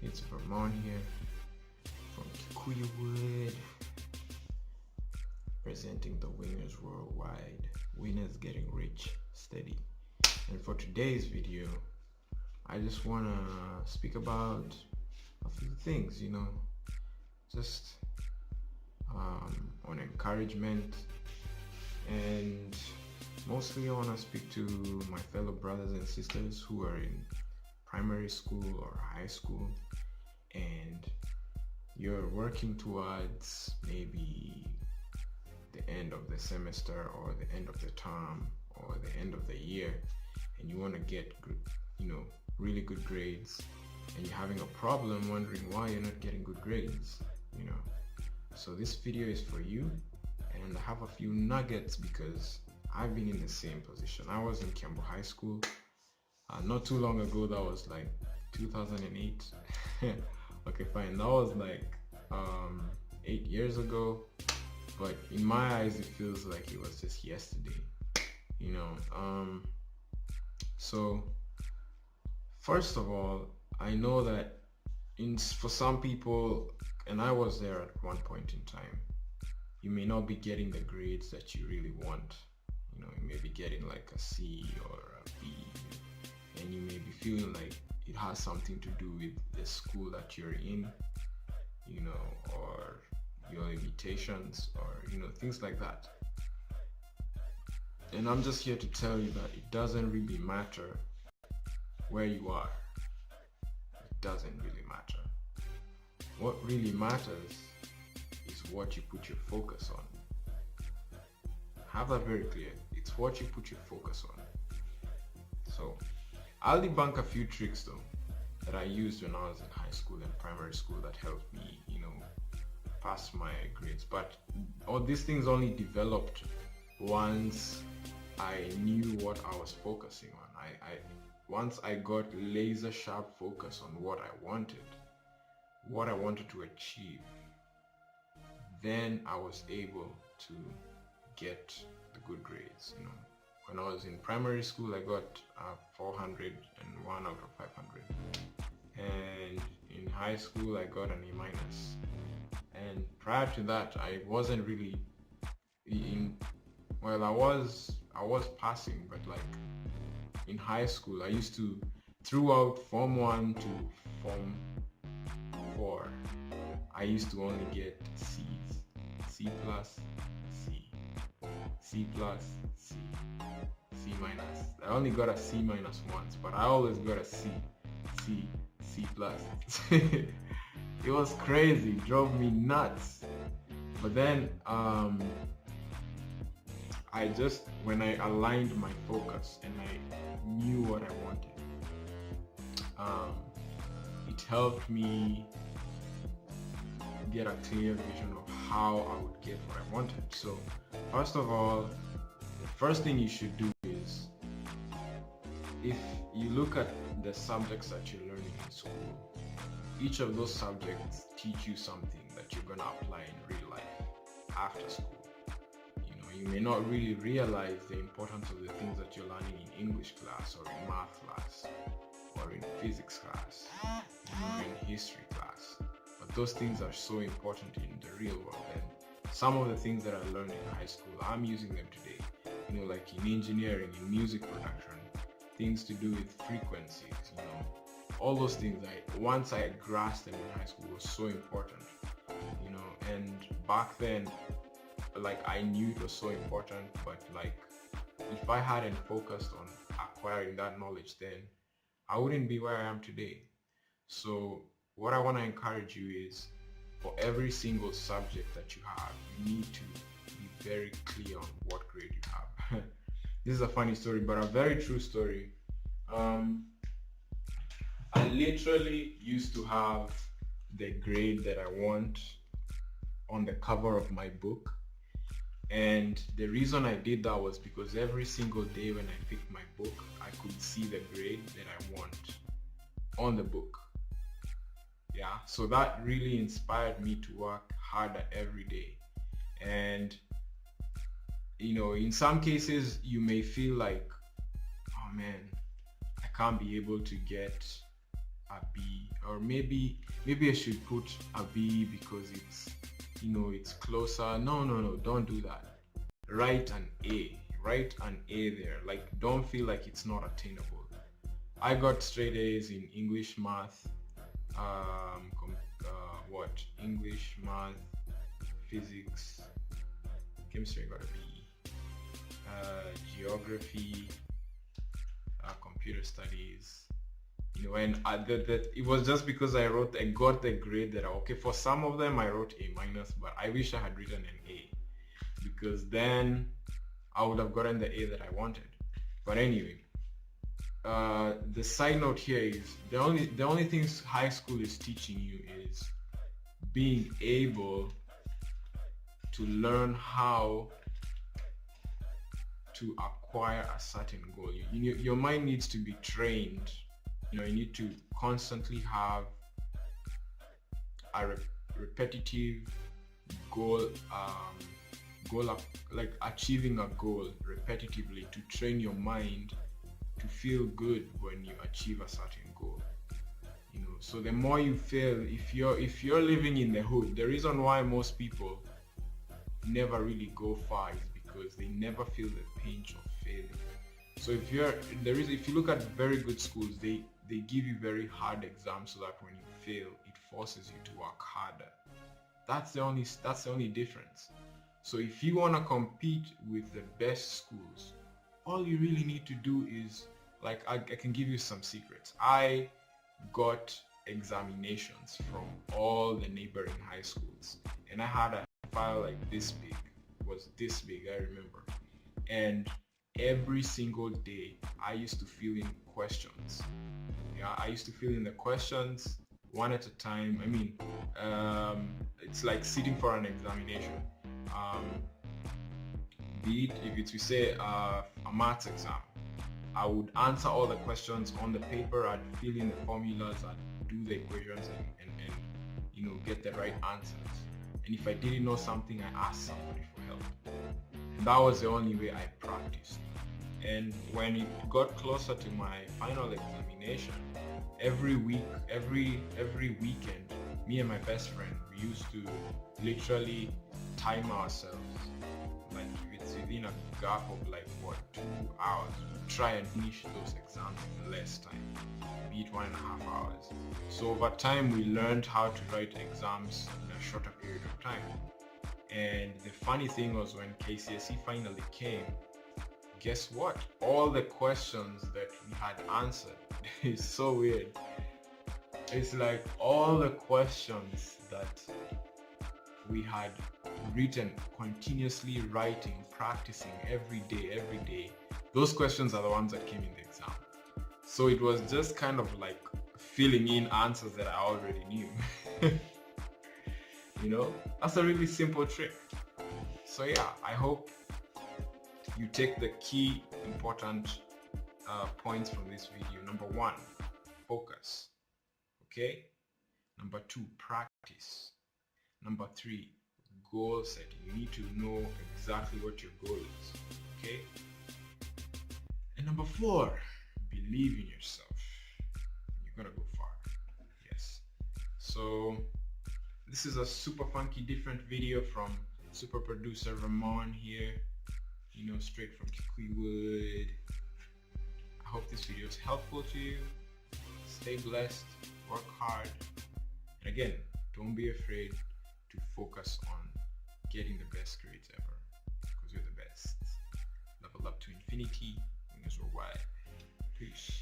It's Vermont here from Kikuyu, presenting the winners worldwide. Winners getting rich steady. And for today's video, I just want to speak about a few things, just on encouragement, and mostly I want to speak to my fellow brothers and sisters who are in primary school or high school, and you're working towards maybe the end of the semester or the end of the term or the end of the year, and you want to get good, really good grades, and you're having a problem wondering why you're not getting good grades. So this video is for you, and I have a few nuggets because I've been in the same position. I was in Kiambu High School not too long ago. That was like 2008. Okay, fine, that was like 8 years ago, but in my eyes it feels like it was just yesterday. So first of all, I know that for some people, and I was there at one point in time, you may not be getting the grades that you really want. You may be getting like a C or a B, and you may be feeling like it has something to do with the school that you're in, or your limitations, or things like that. And I'm just here to tell you that it doesn't really matter where you are. It doesn't really matter. What really matters is what you put your focus on. Have that very clear. It's what you put your focus on. So I'll debunk a few tricks though that I used when I was in high school and primary school that helped me, pass my grades. But all these things only developed once I knew what I was focusing on. Once I got laser sharp focus on what I wanted to achieve, then I was able to get the good grades. When I was in primary school, I got 401 out of 500, and in high school I got an A minus. And prior to that, I wasn't really I was passing, but like in high school, I used to, throughout Form 1 to Form 4, I used to only get C's. C plus, C. C plus, C. C minus. I only got a C minus once, but I always got a C. C. C plus. It was crazy. It drove me nuts. But then, when I aligned my focus and I knew what I wanted, it helped me get a clear vision of how I would get what I wanted. So first of all, the first thing you should do is, if you look at the subjects that you're learning in school, each of those subjects teach you something that you're going to apply in real life after school. You may not really realize the importance of the things that you're learning in English class or in math class or in physics class, in history class, but those things are so important in the real world. And some of the things that I learned in high school, I'm using them today, like in engineering, in music production, things to do with frequencies, all those things. Once I grasped them in high school, was so important, and back then, I knew it was so important, but if I hadn't focused on acquiring that knowledge then, I wouldn't be where I am today. So what I want to encourage you is, for every single subject that you have, you need to be very clear on what grade you have. This is a funny story, but a very true story. I literally used to have the grade that I want on the cover of my book. And the reason I did that was because every single day when I picked my book, I could see the grade that I want on the book. Yeah, so that really inspired me to work harder every day. And in some cases you may feel like, oh man, I can't be able to get a B or maybe I should put a B because it's, it's closer. No, don't do that. Write an A. Write an A there. Like, don't feel like it's not attainable. I got straight A's in English, math, English, math, physics, chemistry. I got a B. Geography, computer studies. And it was just because I got the grade that okay. For some of them I wrote A minus, but I wish I had written an A, because then I would have gotten the A that I wanted. But anyway, the side note here is the only things high school is teaching you is being able to learn how to acquire a certain goal. Your mind needs to be trained. You need to constantly have a repetitive goal, like achieving a goal repetitively to train your mind to feel good when you achieve a certain goal. So the more you fail, if you're living in the hood, the reason why most people never really go far is because they never feel the pinch of failing. So if you look at very good schools, they give you very hard exams so that when you fail, it forces you to work harder. That's the only difference. So if you want to compete with the best schools, all you really need to do is, like, I can give you some secrets. I got examinations from all the neighboring high schools, and I had a file like this big. It was this big, I remember. And every single day I used to fill in questions. I used to fill in the questions one at a time. I mean, it's like sitting for an examination. Be it if it's, we say, a maths exam, I would answer all the questions on the paper. I'd fill in the formulas, I'd do the equations, and get the right answers. And if I didn't know something, I asked somebody for help. And that was the only way I practiced. And when it got closer to my final examination, every week, every weekend, me and my best friend, we used to literally time ourselves. Like, if it's within a gap of 2 hours, we try and finish those exams in less time, be it 1.5 hours. So over time, we learned how to write exams in a shorter period of time. And the funny thing was, when KCSE finally came, guess what? All the questions that we had answered, it's so weird. It's like all the questions that we had written, continuously writing, practicing every day, those questions are the ones that came in the exam. So it was just kind of like filling in answers that I already knew. That's a really simple trick. So yeah, I hope you take the key important points from this video. Number 1, focus. Okay. Number 2, practice. Number 3, goal setting. You need to know exactly what your goal is. Okay. And number 4, believe in yourself. You're gonna go far. Yes. So this is a super funky different video from super producer Ramon here, straight from Kikuiwood. I hope this video is helpful to you. Stay blessed, work hard, and again, don't be afraid to focus on getting the best grades ever, because you're the best. Level up to infinity, wings are wide. Peace.